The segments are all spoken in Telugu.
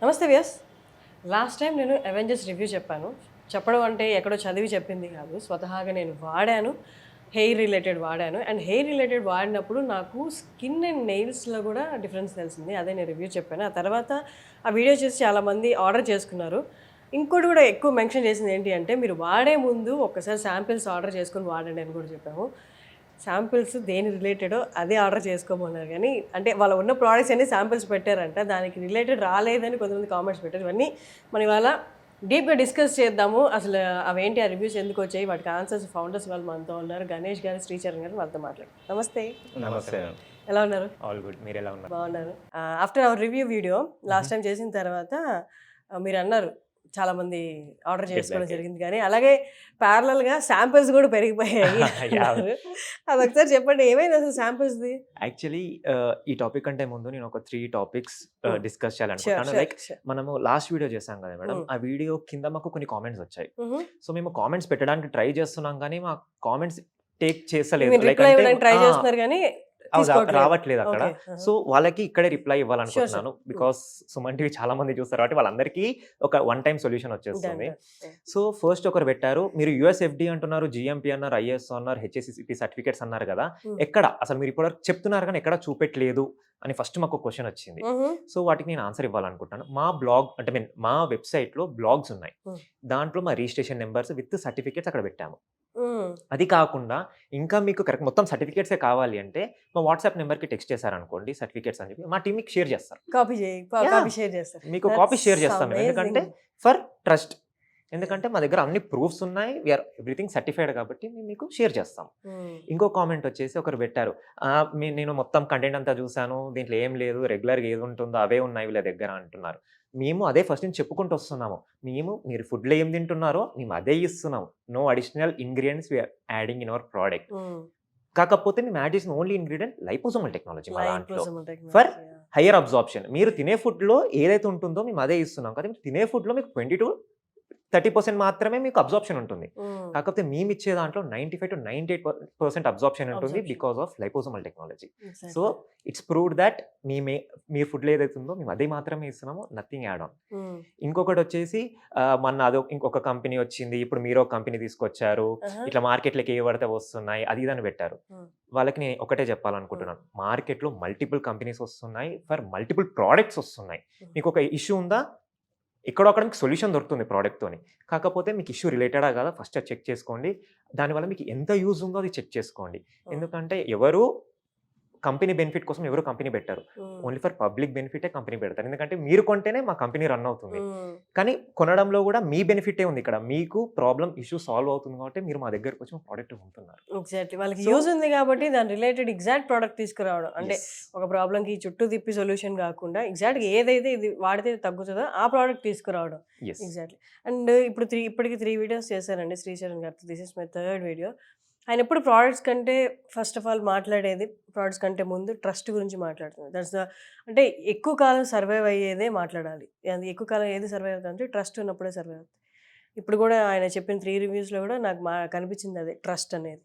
నమస్తే వ్యాస్. లాస్ట్ టైం నేను అవెంజర్స్ రివ్యూ చెప్పాను. చెప్పడం అంటే ఎక్కడో చదివి చెప్పింది కాదు. స్వతహాగా నేను వాడాను. హెయిర్ రిలేటెడ్ వాడాను. అండ్ హెయిర్ రిలేటెడ్ వాడినప్పుడు నాకు స్కిన్ అండ్ నెయిల్స్‌లో కూడా డిఫరెన్స్ తెలిసింది. అదే నేను రివ్యూ చెప్పాను. ఆ తర్వాత ఆ వీడియో చూసి చాలామంది ఆర్డర్ చేసుకున్నారు. ఇంకోటి కూడా ఎక్కువ మెన్షన్ చేసింది ఏంటి అంటే, మీరు వాడే ముందు ఒక్కసారి శాంపిల్స్ ఆర్డర్ చేసుకొని వాడండి అని కూడా చెప్పాము. శాంపిల్స్ దేని రిలేటెడో అదే ఆర్డర్ చేసుకోమన్నారు కానీ, అంటే వాళ్ళ ఉన్న ప్రోడక్ట్స్ అన్ని శాంపిల్స్ పెట్టారంట. దానికి రిలేటెడ్ రాలేదని కొంతమంది కామెంట్స్ పెట్టారు. ఇవన్నీ మనం ఇవాళ డీప్‌గా డిస్కస్ చేద్దాము. అసలు అవేంటి, ఆ రివ్యూస్ ఎందుకు వచ్చాయి, వాటికి ఆన్సర్స్ ఫౌండర్స్ వాళ్ళు మనతో ఉన్నారు. గణేష్ గారు, శ్రీచరణ్ గారు, వాళ్ళతో మాట్లాడు. నమస్తే. నమస్తే. ఎలా ఉన్నారు? All good. మీరెలా ఉన్నారు? బాగున్నారు. After our review video last time చేసిన తర్వాత మీరు అన్నారు చాలా మంది ఆర్డర్ చేసుకోవడం జరిగింది, కానీ అలాగే ప్యారలల్‌గా శాంపిల్స్ కూడా పెరిగిపోయాయి యాహ్! అన్నారు. అదొకసారి చెప్పండి, ఏమైంది అసలు శాంపిల్స్‌ది? యాక్చువల్లీ ఈ టాపిక్ కంటే ముందు నేను ఒక 3 టాపిక్స్ డిస్కస్ షూర్, చేయాలనుకుంటున్నాను. Sure, like sure. మనము లాస్ట్ వీడియో చేసాం కదా మేడం. హ్మ్. ఆ వీడియో కింద మాకు కొన్ని కామెంట్స్ వచ్చాయి. హుహు. సో మేము కామెంట్స్ పెట్టడానికి ట్రై చేస్తున్నాం కానీ మా కామెంట్స్ టేక్ చేస్తలేదు. మీరు లైక్ రిప్లై అంటే ఇవ్వడానికి ట్రై చేస్తున్నారు కానీ తీసుకోవట్లేదు. రావట్లేదు అక్కడ. ఓకే. ఆహా. సో వాళ్ళకి ఇక్కడే రిప్లై షూర్, షూర్. ఇవ్వాలనుకుంటున్నాను. బికాస్ సుమన్ టీవీ చాలా మంది చూస్తారు కాబట్టి వాళ్ళందరికీ ఒక వన్ టైమ్ సొల్యూషన్ డన్, వచ్చేస్తుంది. డన్. సో ఫస్ట్ ఒకరు పెట్టారు, మీరు యూఎస్ఎఫ్డి అంటున్నారు, జిఎంపీ అన్నారు, ఐఎస్ఓ అన్నారు, హెచ్ఎస్సిపి సర్టిఫికేట్స్ అన్నారు కదా, ఎక్కడ అసలు మీరు ఇప్పుడు చెప్తున్నారు కానీ ఎక్కడ చూపెట్టలేదు అని ఫస్ట్ మాకు క్వశ్చన్ వచ్చింది. హుహు. సో వాటికి నేను ఆన్సర్ ఇవ్వాలనుకుంటాను. మా బ్లాగ్ అంటే మా వెబ్సైట్లో బ్లాగ్స్ ఉన్నాయి. దాంట్లో మా రిజిస్ట్రేషన్ నెంబర్స్ విత్ సర్టిఫికేట్స్ అక్కడ పెట్టాము. అది కాకుండా ఇంకా మీకు కరెక్ట్ మొత్తం సర్టిఫికేట్సే కావాలి అంటే మా వాట్సాప్ నెంబర్కి టెక్స్ట్ చేశారనుకోండి సర్టిఫికేట్స్ అని చెప్పి, మా టీమ్ మీకు షేర్ చేస్తారు. కాపీ చేయి, Yeah. కాపీ షేర్ చేస్తారు. మీకు కాపీ That's షేర్ చేస్తాం మేము. ఎందుకంటే amazing. For trust. ఎందుకంటే మా దగ్గర అన్ని ప్రూఫ్స్ ఉన్నాయి. వీఆర్ ఎవ్రీథింగ్ సర్టిఫైడ్ కాబట్టి మేము మీకు షేర్ చేస్తాం. ఇంకో కామెంట్ వచ్చేసి ఒకరు పెట్టారు, నేను మొత్తం కంటెంట్ అంతా చూసాను, దీంట్లో ఏం లేదు, రెగ్యులర్గా ఏది ఉంటుందో అవే ఉన్నాయి వీళ్ళ దగ్గర అంటున్నారు. మేము అదే ఫస్ట్ నుంచి చెప్పుకుంటూ వస్తున్నాము. మీరు ఫుడ్లో ఏం తింటున్నారో మేము అదే ఇస్తున్నాము. No additional ingredients we're adding in our product. కాకపోతే మేము యాడ్ చేసిన ఓన్లీ ఇంగ్రీడియంట్ లైపోజోమల్ టెక్నాలజీ మా దాంట్లో ఫర్ హయ్యర్ అబ్జార్ప్షన్. మీరు తినే ఫుడ్లో ఏదైతే ఉంటుందో మేము అదే ఇస్తున్నాం. కానీ మీరు తినే ఫుడ్లో మీకు 20-30% మాత్రమే మీకు అబ్జార్ప్షన్ ఉంటుంది. కాకపోతే మేము ఇచ్చే దాంట్లో 95 to 98% అబ్జార్ప్షన్ ఉంటుంది because of liposomal technology. So it's proved that మీ ఫుడ్లో ఏదైతే ఉందో మేము అదే మాత్రమే ఇస్తున్నాము, నథింగ్ యాడ్ ఆన్. ఇంకొకటి వచ్చేసి మొన్న ఇంకొక కంపెనీ వచ్చింది, ఇప్పుడు మీరు ఒక కంపెనీ తీసుకొచ్చారు, ఇట్లా మార్కెట్లోకి ఏ పడితే వస్తున్నాయి అది ఇదని పెట్టారు. వాళ్ళకి నేను ఒకటే చెప్పాలనుకుంటున్నాను, మార్కెట్లో మల్టిపుల్ కంపెనీస్ వస్తున్నాయి, ఫర్ మల్టిపుల్ ప్రోడక్ట్స్ వస్తున్నాయి. మీకు ఒక ఇష్యూ ఉందా, ఎక్కడో అక్కడ మీకు సొల్యూషన్ దొరుకుతుంది ప్రోడక్ట్తోని. కాకపోతే మీకు ఇష్యూ రిలేటెడా కదా ఫస్ట్ అది చెక్ చేసుకోండి. దానివల్ల మీకు ఎంత యూజ్ ఉందో అది చెక్ చేసుకోండి. ఎందుకంటే ఎవరు కంపెనీ బెనిఫిట్ కోసం ఎవరు కంపెనీ పెట్టారు, ఓన్లీ ఫర్ పబ్లిక్ బెనిఫిటే కంపెనీ పెడతారు. ఎందుకంటే మీరు కొంటేనే మా కంపెనీ రన్ అవుతుంది. కానీ కొనడంలో కూడా మీ బెనిఫిటే ఉంది. ఇక్కడ మీకు ప్రాబ్లం ఇష్యూ సాల్వ్ అవుతుంది కాబట్టి మీరు మా దగ్గరకు వచ్చి మా ప్రోడక్ట్ కొంటున్నారు. ఎగ్జాక్ట్లీ, వాళ్ళకి యూజ్ ఉంది కాబట్టి దాని రిలేటెడ్ ఎగ్జాక్ట్ ప్రోడక్ట్ తీసుకురావడం. అంటే ఒక ప్రాబ్లంకి చుట్టూ తిప్పి సొల్యూషన్ కాకుండా ఎగ్జాక్ట్గా ఏదైతే ఇది వాడితే తగ్గుతుందో ఆ ప్రోడక్ట్ తీసుకురావడం. ఎగ్జాక్ట్లీ. అండ్ ఇప్పటికి 3 వీడియోస్ చేశానండి శ్రీచరణ్ గారితో. This is my 3rd video. ఆయన ఎప్పుడు ప్రోడక్ట్స్ కంటే ఫస్ట్ ఆఫ్ ఆల్ మాట్లాడేది, ప్రోడక్ట్స్ కంటే ముందు ట్రస్ట్ గురించి మాట్లాడుతుంది. దట్స్ ద, అంటే ఎక్కువ కాలం సర్వైవ్ అయ్యేదే మాట్లాడాలి. అది ఎక్కువ కాలం ఏది సర్వైవ్ అవుతుంది అంటే ట్రస్ట్ ఉన్నప్పుడే సర్వైవ్ అవుతుంది. ఇప్పుడు కూడా ఆయన చెప్పిన 3 రివ్యూస్లో కూడా నాకు కనిపించింది అదే, ట్రస్ట్ అనేది.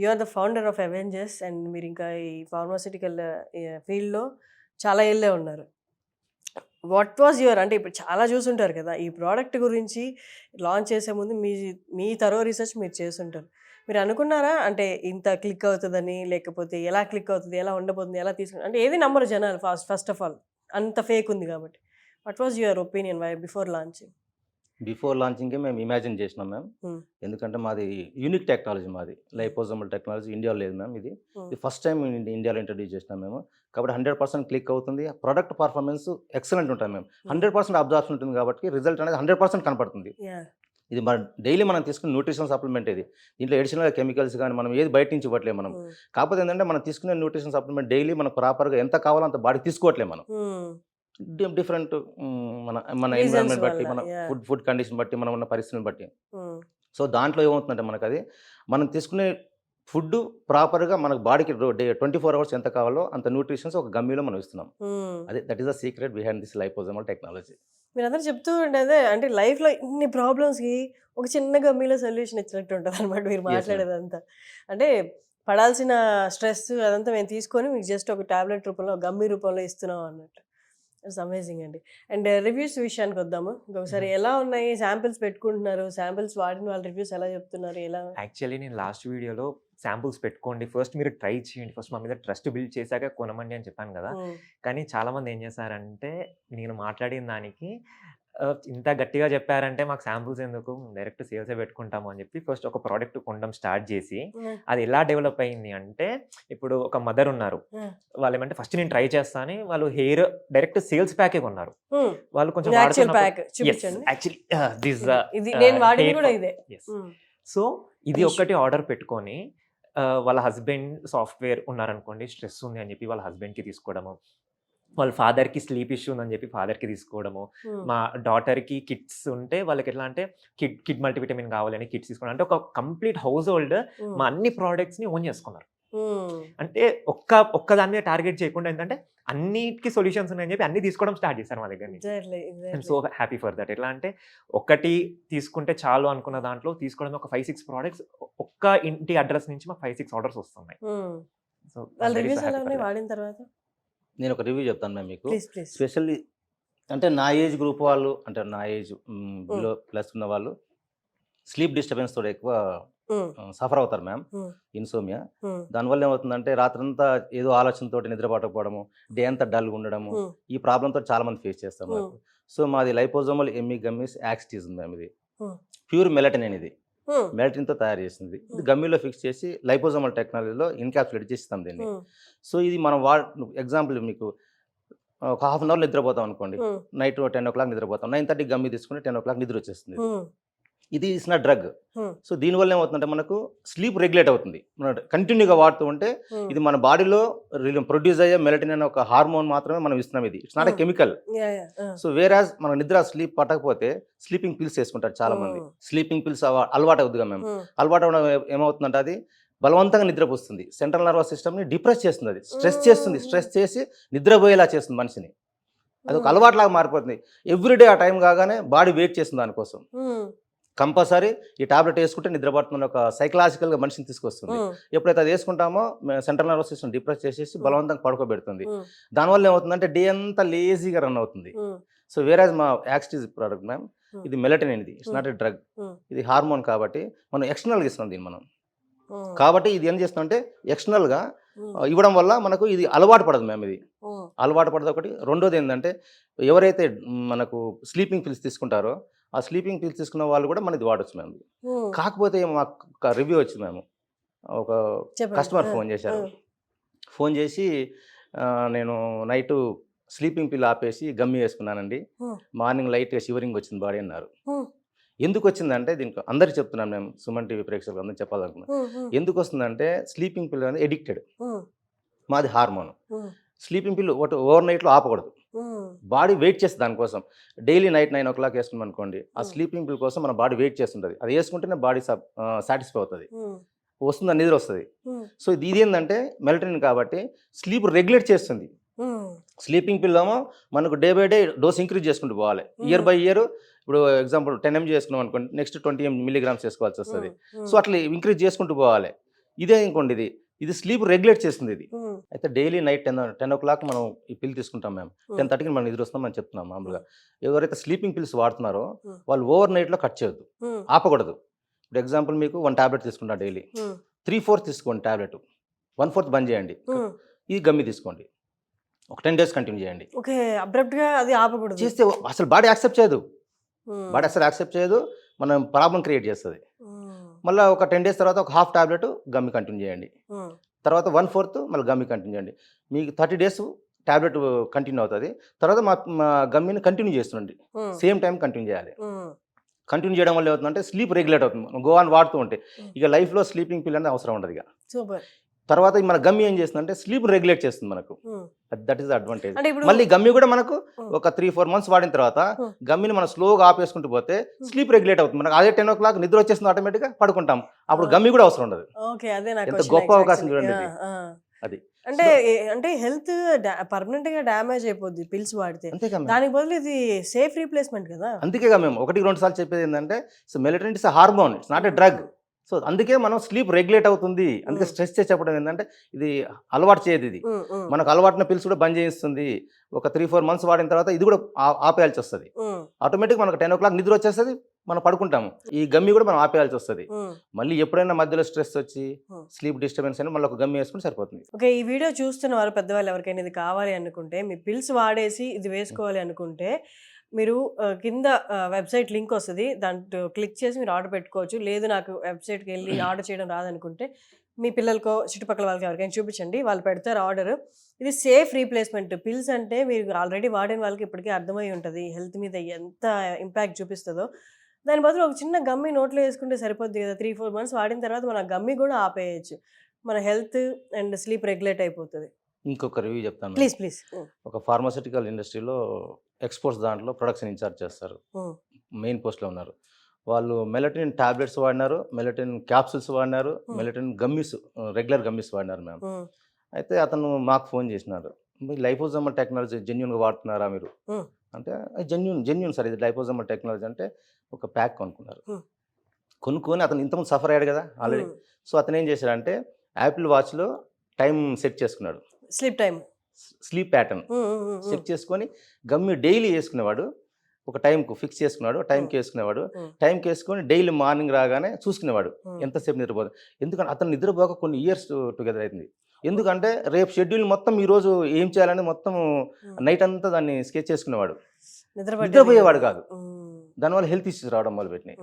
You are the founder of Avengers and మీరు ఇంకా ఈ ఫార్మాసిటికల్ ఫీల్డ్లో చాలా ఏళ్ళే ఉన్నారు. వాట్ వాజ్ యువర్, అంటే ఇప్పుడు చాలా చూసుంటారు కదా ఈ ప్రోడక్ట్ గురించి లాంచ్ చేసే ముందు మీ తరో రీసెర్చ్ మీరు చేసుంటారు. మీరు అనుకున్నారా అంటే ఇంత క్లిక్ అవుతుందని, లేకపోతే ఎలా క్లిక్ అవుతుంది, ఎలా ఉండబోతుంది, ఎలా తీసుకుంటారు, అంటే ఏది నమ్మరు జనాలు ఫస్ట్ ఆఫ్ ఆల్, అంత ఫేక్ ఉంది కాబట్టి. What was your opinion before launching? Before లాంచింగే మేము ఇమాజిన్ చేసినాం మ్యామ్. ఎందుకంటే మాది యూనిక్ టెక్నాలజీ, మాది లైపోజోమల్ టెక్నాలజీ ఇండియాలో లేదు మ్యామ్. ఇది ఫస్ట్ టైం ఇండియాలో ఇంట్రడ్యూస్ చేసినాం మేము. కాబట్టి 100% క్లిక్ అవుతుంది. ప్రొడక్ట్ పర్ఫార్మెన్స్ ఎక్సలెంట్ ఉంటుంది మేము. 100% అబ్జార్ప్షన్ ఉంటుంది కాబట్టి రిజల్ట్ అనేది 100% కనపడుతుంది. ఇది మన డైలీ మనం తీసుకునే న్యూట్రిషన్ సప్లిమెంట్. ఇది దీంట్లో ఎడిషనల్ కెమికల్స్ కానీ మనం ఏది బయట నుంచి ఇవ్వట్లేదు మనం. కాకపోతే ఏంటంటే మనం తీసుకునే న్యూట్రిషన్ సప్లిమెంట్ డైలీ మనకు ప్రాపర్గా ఎంత కావాలో అంత బాడీ తీసుకోవట్లేదు మనం. డిఫరెంట్ మన ఎన్విరాన్మెంట్ బట్టి, మన ఫుడ్ కండిషన్ బట్టి, మనం ఉన్న పరిస్థితిని బట్టి. సో దాంట్లో ఏమవుతుందంటే మనకు అది మనం తీసుకునే ఫుడ్ ప్రాపర్గా మనకు బాడీకి 24 hours ఎంత కావాలో అంత న్యూట్రిషన్స్ ఒక గమ్మీలో మనం ఇస్తున్నాం. అదే that is the secret behind this liposomal technology. మీరు అందరూ చెప్తూ ఉండేదే, అంటే లైఫ్లో ఇన్ని ప్రాబ్లమ్స్కి ఒక చిన్న గమ్మీలో సొల్యూషన్ ఇచ్చినట్టు ఉంటుంది అనమాట మీరు మాట్లాడేదంతా. అంటే పడాల్సిన స్ట్రెస్ అదంతా మేము తీసుకొని మీకు జస్ట్ ఒక టాబ్లెట్ రూపంలో, గమ్మీ రూపంలో ఇస్తున్నాం అన్నట్టు. ఇట్స్ అమేజింగ్ అండి. అండ్ రివ్యూస్ విషయానికి వద్దాము. ఇంకొకసారి ఎలా ఉన్నాయి? శాంపిల్స్ పెట్టుకుంటున్నారు. శాంపిల్స్ వాడిన వాళ్ళ రివ్యూస్ ఎలా చెప్తున్నారు? ఎలా? యాక్చువల్లీ నేను లాస్ట్ వీడియోలో శాంపుల్స్ పెట్టుకోండి, ఫస్ట్ మీరు ట్రై చేయండి, ఫస్ట్ మా మీద ట్రస్ట్ బిల్డ్ చేశాక కొనమండి అని చెప్పాను కదా. హ్మ్. కానీ చాలామంది ఏం చేశారంటే నేను మాట్లాడిన దానికి ఇంత గట్టిగా చెప్పారంటే మాకు శాంపుల్స్ ఎందుకు, డైరెక్ట్ సేల్సే పెట్టుకుంటాము అని చెప్పి ఫస్ట్ ఒక ప్రోడక్ట్ కొనడం స్టార్ట్ చేసి హ్మ్. అది ఎలా డెవలప్ అయింది అంటే, ఇప్పుడు ఒక మదర్ ఉన్నారు, హ్మ్. వాళ్ళు ఏమంటే ఫస్ట్ నేను ట్రై చేస్తాను, వాళ్ళు హెయిర్ డైరెక్ట్ సేల్స్ ప్యాకే కొన్నారు. హ్మ్. వాళ్ళు కొంచెం యాక్చువల్ వాడుతున్నప్పుడు ప్యాక్ చూపించండి. యాక్చువల్లీ దిస్ ఇది నేను వాడింది కూడా ఇదే. హ్మ్. సో ఇది Issue. ఒక్కటి ఆర్డర్ పెట్టుకొని వాళ్ళ హస్బెండ్ సాఫ్ట్వేర్ ఉన్నారనుకోండి, స్ట్రెస్ ఉంది అని చెప్పి వాళ్ళ హస్బెండ్కి తీసుకోవడము, వాళ్ళ ఫాదర్కి స్లీప్ ఇష్యూ ఉందని చెప్పి ఫాదర్కి తీసుకోవడము, హ్మ్. మా డాటర్కి కిడ్స్ ఉంటే వాళ్ళకి ఎట్లా అంటే కిడ్ మల్టీవిటమిన్ కావాలని కిడ్స్ తీసుకోవడం, అంటే ఒక కంప్లీట్ హౌస్ హోల్డ్ హ్మ్. మా అన్ని ప్రోడక్ట్స్ని ఓన్ చేసుకున్నారు. హ్మ్. అంటే ఒక్క దాని మీద టార్గెట్ చేయకుండా ఏంటంటే అన్నిటికీ సొల్యూషన్స్ ఉన్నాయని చెప్పి అన్ని తీసుకోవడం స్టార్ట్ చేశారు మా దగ్గర నుంచి. Exactly. I'm exactly. So happy for that. ఎట్లా అంటే ఒకటి తీసుకుంటే చాలు అనుకున్న దాంట్లో తీసుకోవడం ఒక 5-6 ప్రోడక్ట్స్ ఒక్క ఇంటి అడ్రస్ నుంచి మాకు 5-6 ఆర్డర్స్ వస్తున్నాయి. హ్మ్. సో వాళ్ళ రివ్యూస్ ఎలా ఉన్నాయి వాడిన తర్వాత? నేను ఒక రివ్యూ చెప్తాను మ్యామ్ మీకు. Please please. స్పెషల్లీ అంటే నా ఏజ్ గ్రూప్ వాళ్ళు, అంటే నా ఏజ్ బిలో ప్లస్ ఉన్న వాళ్ళు స్లీప్ డిస్టర్బెన్స్ తోటి ఎక్కువ సఫర్ అవుతారు మ్యామ్, ఇన్సోమియా. దానివల్ల ఏమవుతుందంటే రాత్రంతా ఏదో ఆలోచనతోటి నిద్రపట్టకపోవడము, డే అంతా డల్గా ఉండడము, ఈ ప్రాబ్లంతో చాలా మంది ఫేస్ చేస్తాం మాకు. సో మాది లైపోజోమల్ ఎమ్మి గమ్మీస్ యాక్సిటీస్ మ్యామ్. ఇది ప్యూర్ మెలటనిన్, ఇది మెలటనిన్తో తయారు చేసింది. ఇది గమ్మీలో ఫిక్స్ చేసి లైపోజోమల్ టెక్నాలజీలో ఇన్కాప్సులేట్ చేసి ఇస్తాం దీన్ని. సో ఇది మనం ఎగ్జాంపుల్ మీకు ఒక హాఫ్ అన్ అవర్ నిద్రపోతాం అనుకోండి, నైట్ 10 o'clock నిద్రపోతాం, 9:30 గమ్మి తీసుకుని 10 o'clock నిద్ర వచ్చేస్తుంది. ఇది ఇస్ నాట్ డ్రగ్. సో దీనివల్ల ఏమవుతుందంటే మనకు స్లీప్ రెగ్యులేట్ అవుతుంది. మనం కంటిన్యూగా వాడుతూ ఉంటే ఇది మన బాడీలో ప్రొడ్యూస్ అయ్యే మెలటిన్ అనే ఒక హార్మోన్ మాత్రమే మనం ఇస్తున్నాం. ఇది it's not a chemical. So whereas మన నిద్ర స్లీప్ పట్టకపోతే స్లీపింగ్ పిల్స్ వేసుకుంటారు చాలా మంది. స్లీపింగ్ పిల్స్ అలవాటు అవుతుందిగా మేము. అలవాటు అవడం ఏమవుతుందంటే అది బలవంతంగా నిద్రపోస్తుంది, సెంట్రల్ నర్వస్ సిస్టమ్ని డిప్రెస్ చేస్తుంది, అది స్ట్రెస్ చేస్తుంది, స్ట్రెస్ చేసి నిద్రపోయేలా చేస్తుంది మనిషిని. అది ఒక అలవాటులాగా మారిపోతుంది. ఎవ్రీడే ఆ టైం కాగానే బాడీ వెయిట్ చేస్తుంది దానికోసం. కంపల్సరీ ఈ టాబ్లెట్ వేసుకుంటే నిద్రపడుతున్న ఒక సైకలాజికల్గా మనిషిని తీసుకొస్తుంది. ఎప్పుడైతే అది వేసుకుంటామో సెంట్రల్ నర్వస్ సిస్టమ్ డిప్రెస్ చేసేసి బలవంతంగా పడుకోబెడుతుంది. దానివల్ల ఏమవుతుందంటే డే అంతా లేజీగా రన్ అవుతుంది. సో వేరేజ్ మా యాక్సిటీస్ ప్రోడక్ట్ మ్యామ్, ఇది మెలటనిన్, ఇది ఇట్స్ నాట్ ఎ డ్రగ్, ఇది హార్మోన్ కాబట్టి మనం ఎక్స్టర్నల్గా ఇస్తున్నాం దీన్ని మనం. కాబట్టి ఇది ఏం చేస్తుందంటే ఎక్స్టర్నల్గా ఇవ్వడం వల్ల మనకు ఇది అలవాటు పడదు మ్యామ్. ఇది అలవాటు పడదు ఒకటి. రెండోది ఏంటంటే ఎవరైతే మనకు స్లీపింగ్ పిల్స్ తీసుకుంటారో ఆ స్లీపింగ్ పిల్స్ తీసుకున్న వాళ్ళు కూడా మనది వాడచ్చు మ్యామ్. కాకపోతే మాకు ఒక రివ్యూ వచ్చింది మ్యామ్. ఒక కస్టమర్ ఫోన్ చేశారు. ఫోన్ చేసి నేను నైట్ స్లీపింగ్ పిల్ ఆపేసి గమ్మి వేసుకున్నానండి, మార్నింగ్ లైట్గా షివరింగ్ వచ్చింది బాడీ అన్నారు. ఎందుకు వచ్చిందంటే దీనికి అందరికి చెప్తున్నాను మేము, సుమన్ టీవీ ప్రేక్షకులు అందరూ చెప్పాలనుకున్నాను. ఎందుకు వస్తుందంటే స్లీపింగ్ పిల్ అనేది ఎడిక్టెడ్, మాది హార్మోన్. స్లీపింగ్ పిల్ ఓవర్ నైట్లో ఆపకూడదు, బాడీ వెయిట్ చేస్తుంది దానికోసం. డైలీ నైట్ 9 o'clock వేసుకున్నాం అనుకోండి, ఆ స్లీపింగ్ పిల్ కోసం మన బాడీ వెయిట్ చేస్తుంటుంది. అది వేసుకుంటేనే బాడీ సాటిస్ఫై అవుతుంది, వస్తుంది, నిద్ర వస్తుంది. సో ఇది ఏంటంటే మెలటనిన్ కాబట్టి స్లీప్ రెగ్యులేట్ చేస్తుంది. స్లీపింగ్ పిల్ ఏమో మనకు day by day dose increase చేసుకుంటూ పోవాలి. ఇయర్ బై ఇయర్ ఇప్పుడు ఎగ్జాంపుల్ 10 mg చేసుకున్నాం అనుకోండి, నెక్స్ట్ 20 mg చేసుకోవాల్సి వస్తుంది. సో అట్లా ఇంక్రీజ్ చేసుకుంటూ పోవాలి. ఇదే ఇంకోండి, ఇది స్లీప్ రెగ్యులేట్ చేస్తుంది. ఇది అయితే డైలీ నైట్ 10 o'clock మనం ఈ పిల్ తీసుకుంటాం మేము. 10:30కి మనం నిద్ర వస్తాం అని చెప్తున్నాం మామూలుగా. ఎవరైతే స్లీపింగ్ పిల్స్ వాడుతున్నారో వాళ్ళు ఓవర్ నైట్లో కట్ చేయొద్దు, ఆపకూడదు. ఇప్పుడు ఎగ్జాంపుల్ మీకు 1 టాబ్లెట్ తీసుకుంటా డైలీ, 3/4 తీసుకోండి టాబ్లెట్, 1/4 బంద్ చేయండి. ఇది గమ్మి తీసుకోండి, ఒక 10 days కంటిన్యూ చేయండి. ఓకే, అబ్రప్ట్గా అది ఆపకూడదు. చేస్తే అసలు బాడీ యాక్సెప్ట్ చేయదు, బాడీ అసలు యాక్సెప్ట్ చేయదు, మనం ప్రాబ్లం క్రియేట్ చేస్తుంది. మళ్ళీ ఒక 10 days తర్వాత ఒక హాఫ్ టాబ్లెట్ గమ్మి కంటిన్యూ చేయండి, తర్వాత 1/4 మళ్ళీ గమ్మి కంటిన్యూ చేయండి. మీకు 30 days టాబ్లెట్ కంటిన్యూ అవుతుంది. తర్వాత మా గమ్మిని కంటిన్యూ చేస్తుండండి, సేమ్ టైం కంటిన్యూ చేయాలి. కంటిన్యూ చేయడం వల్ల ఏమవుతుందంటే స్లీప్ రెగ్యులేట్ అవుతుంది. మనం గో ఆన్ వాడుతూ ఉంటే ఇక లైఫ్లో స్లీపింగ్ పిల్ అనేది అవసరం ఉండదు. ఇక సూపర్. తర్వాత మన గమ్మి ఏం చేస్తుందంటే స్లీప్ రెగ్యులేట్ చేస్తుంది మనకు, దట్ ఈస్ ద అడ్వాంటేజ్. మళ్ళీ గమ్మి కూడా మనకు ఒక 3-4 months వాడిన తర్వాత గమ్మిని మనం స్లోగా ఆపేసుకుంటూ పోతే స్లీప్ రెగ్యులేట్ అవుతుంది. మనకు అదే 10 o'clock నిద్ర వచ్చేస్తుంది, ఆటోమేటిక్గా పడుకుంటాం. అప్పుడు గమ్మి కూడా అవసరం ఉండదు. ఎంత గొప్ప అవకాశం చూడండి అది. అంటే హెల్త్ పర్మనెంట్ గా డ్యామేజ్ అయిపోద్ది పిల్స్ వాడితే, అంతేగా దానికి బదులు ఇది సేఫ్ రీప్లేస్మెంట్ కదా. అందుకేగా మేము 1-2 సార్లు చెప్పేది ఏంటంటే melatonin is hormone, it's not a drug. So అందుకే మనం స్లీప్ రెగ్యులేట్ అవుతుంది, అందుకే స్ట్రెస్ చేసి చెప్పడం ఏంటంటే ఇది అలవాటు చేయదు, ఇది మనకు అలవాటున పిల్స్ కూడా బంద్ చేయిస్తుంది. ఒక 3-4 months వాడిన తర్వాత ఇది కూడా ఆపేయాల్సి వస్తుంది. ఆటోమేటిక్ మనకు 10 o'clock నిద్ర వచ్చేస్తుంది, మనం పడుకుంటాము. ఈ గమ్మి కూడా మనం ఆపేయాల్సి వస్తుంది. మళ్ళీ ఎప్పుడైనా మధ్యలో స్ట్రెస్ వచ్చి స్లీప్ డిస్టర్బెన్స్ అయినా మళ్ళీ ఒక గమ్మి వేసుకుని సరిపోతుంది. ఓకే, ఈ వీడియో చూస్తున్న వారు పెద్దవాళ్ళు ఎవరికైనా ఇది కావాలి అనుకుంటే, మీ పిల్స్ వాడేసి ఇది వేసుకోవాలి అనుకుంటే మీరు కింద వెబ్సైట్ లింక్ వస్తుంది, దాంట్లో క్లిక్ చేసి మీరు ఆర్డర్ పెట్టుకోవచ్చు. లేదు నాకు వెబ్సైట్కి వెళ్ళి ఆర్డర్ చేయడం రాదనుకుంటే మీ పిల్లలకో చుట్టుపక్కల వాళ్ళకి ఎవరికైనా చూపించండి, వాళ్ళు పెడతారు ఆర్డర్. ఇది సేఫ్ రీప్లేస్మెంట్. పిల్స్ అంటే మీరు ఆల్రెడీ వాడిన వాళ్ళకి ఇప్పటికీ అర్థమై ఉంటుంది హెల్త్ మీద ఎంత ఇంపాక్ట్ చూపిస్తుందో. దాని బదులు ఒక చిన్న గమ్మి నోట్లో వేసుకుంటే సరిపోద్ది కదా. 3-4 months వాడిన తర్వాత మన గమ్మి కూడా ఆపేయచ్చు, మన హెల్త్ అండ్ స్లీప్ రెగ్యులేట్ అయిపోతుంది. ఇంకొక రివ్యూ చెప్తాను. ప్లీజ్. ఒక ఫార్మాసిటికల్ ఇండస్ట్రీలో ఎక్స్పోర్ట్స్ దాంట్లో ప్రొడక్షన్ ఇన్ఛార్జ్ చేస్తారు, మెయిన్ పోస్ట్లో ఉన్నారు. వాళ్ళు మెలటిన్ టాబ్లెట్స్ వాడినారు, మెలటిన్ క్యాప్సూల్స్ వాడినారు, మెలటిన్ గమ్మీస్, రెగ్యులర్ గమ్మీస్ వాడినారు మ్యామ్. అయితే అతను మాకు ఫోన్ చేసినారు, మీరు లైపోజోమల్ టెక్నాలజీ జెన్యున్గా వాడుతున్నారా మీరు అంటే, జెన్యున్ సార్ ఇది లైపోజోమల్ టెక్నాలజీ అంటే. ఒక ప్యాక్ కొనుక్కున్నారు, కొనుక్కొని అతను ఇంతకుముందు సఫర్ అయ్యాడు కదా ఆల్రెడీ. సో అతను ఏం చేశాడంటే యాపిల్ వాచ్లో టైం సెట్ చేసుకున్నాడు, స్లీప్ ప్యాటర్న్ సెట్ చేసుకొని గమ్మి డైలీ వేసుకునేవాడు. ఒక టైంకు ఫిక్స్ చేసుకున్నాడు, టైంకి వేసుకునేవాడు. టైంకి వేసుకొని డైలీ మార్నింగ్ రాగానే చూసుకునేవాడు ఎంతసేపు నిద్రపోదు. ఎందుకంటే అతను నిద్రపోక కొన్ని ఇయర్స్ టుగెదర్ అవుతుంది. ఎందుకంటే రేపు షెడ్యూల్ మొత్తం ఈరోజు ఏం చేయాలని మొత్తం నైట్ అంతా దాన్ని స్కెచ్ చేసుకునేవాడు, నిద్రపోయేవాడు కాదు. దానివల్ల హెల్త్ ఇష్యూస్ రావడం మొదలుపెట్టినాయి.